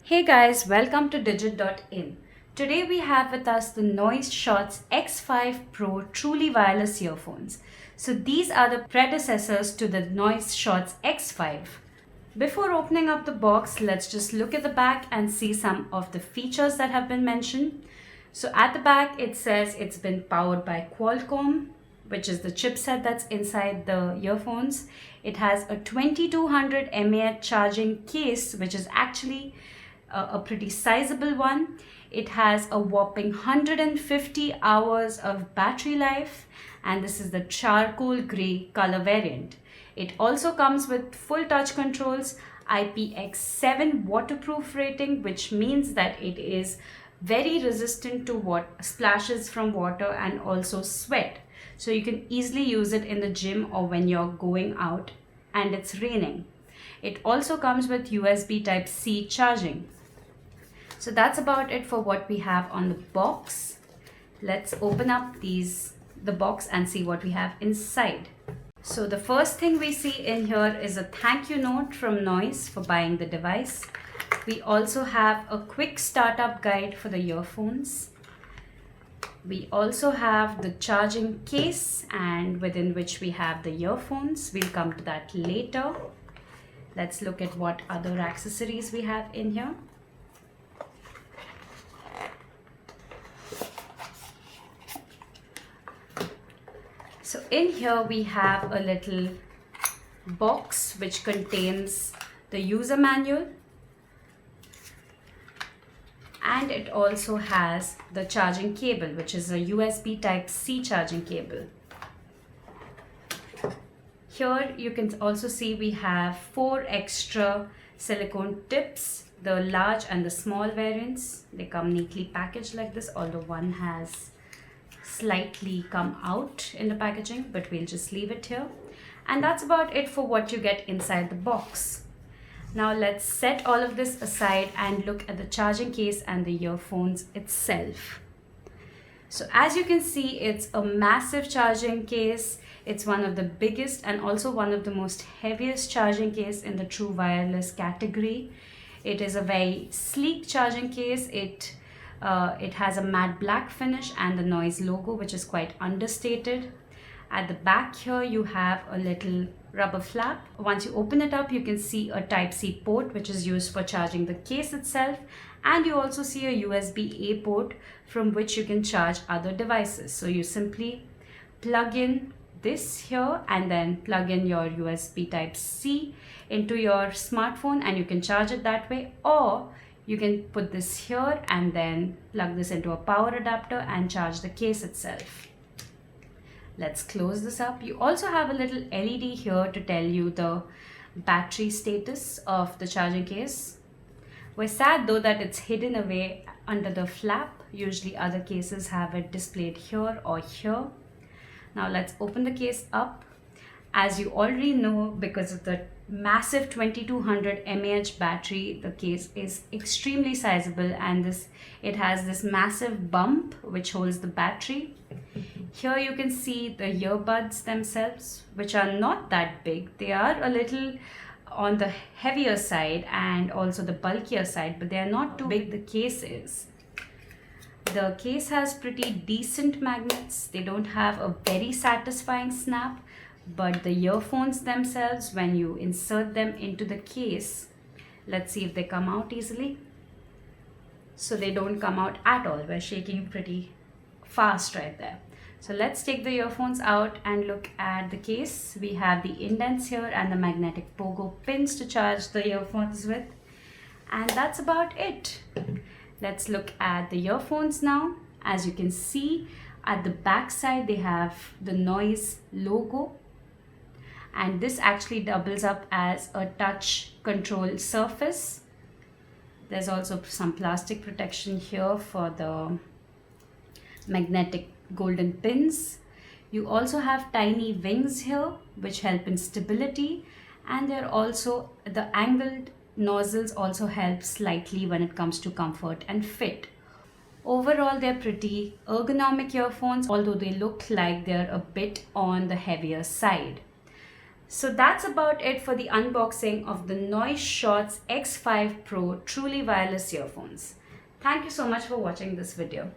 Hey guys, welcome to Digit.in. Today we have with us the Noise Shots X5 Pro truly wireless earphones. So these are the predecessors to the Noise Shots X5. Before opening up the box, let's just look at the back and see some of the features that have been mentioned. So at the back, it says it's been powered by Qualcomm, which is the chipset that's inside the earphones. It has a 2200 mAh charging case, which is actually a pretty sizable one. It has a whopping 150 hours of battery life, and this is the charcoal gray color variant. It also comes with full touch controls, IPX7 waterproof rating, which means that it is very resistant to what splashes from water and also sweat. So you can easily use it in the gym or when you're going out and it's raining. It also comes with USB Type C charging. So that's about it for what we have on the box. Let's open up the box and see what we have inside. So the first thing we see in here is a thank you note from Noise for buying the device. We also have a quick startup guide for the earphones. We also have the charging case and within which we have the earphones. We'll come to that later. Let's look at what other accessories we have in here. So in here we have a little box which contains the user manual, and it also has the charging cable, which is a USB Type C charging cable. Here you can also see we have 4 extra silicone tips, the large and the small variants. They come neatly packaged like this, although one has slightly come out in the packaging, but we'll just leave it here. And that's about it for what you get inside the box. Now let's set all of this aside and look at the charging case and the earphones itself. So as you can see, it's a massive charging case. It's one of the biggest and also one of the most heaviest charging case in the true wireless category. It is a very sleek charging case. It has a matte black finish and the Noise logo, which is quite understated. At the back here, you have a little rubber flap. Once you open it up, you can see a Type-C port, which is used for charging the case itself. And you also see a USB-A port from which you can charge other devices. So you simply plug in this here and then plug in your USB Type-C into your smartphone and you can charge it that way, or you can put this here and then plug this into a power adapter and charge the case itself. Let's close this up. You also have a little LED here to tell you the battery status of the charging case. We're sad though that it's hidden away under the flap. Usually other cases have it displayed here or here. Now let's open the case up. As you already know, because of the massive 2200 mAh battery, the case is extremely sizable, and it has this massive bump which holds the battery. Here you can see the earbuds themselves, which are not that big. They are a little on the heavier side and also the bulkier side, but they are not too big. The case is. The case has pretty decent magnets. They don't have a very satisfying snap, but the earphones themselves, when you insert them into the case, let's see if they come out easily. So they don't come out at all. We're shaking pretty fast right there. So let's take the earphones out and look at the case. We have the indents here and the magnetic pogo pins to charge the earphones with. And that's about it. Let's look at the earphones now. As you can see, at the back side, they have the Noise logo. And this actually doubles up as a touch control surface. There's also some plastic protection here for the magnetic golden pins. You also have tiny wings here which help in stability, and they're also the angled nozzles also help slightly when it comes to comfort and fit. Overall, they're pretty ergonomic earphones, although they look like they're a bit on the heavier side. So that's about it for the unboxing of the Noise Shorts X5 Pro truly wireless earphones. Thank you so much for watching this video.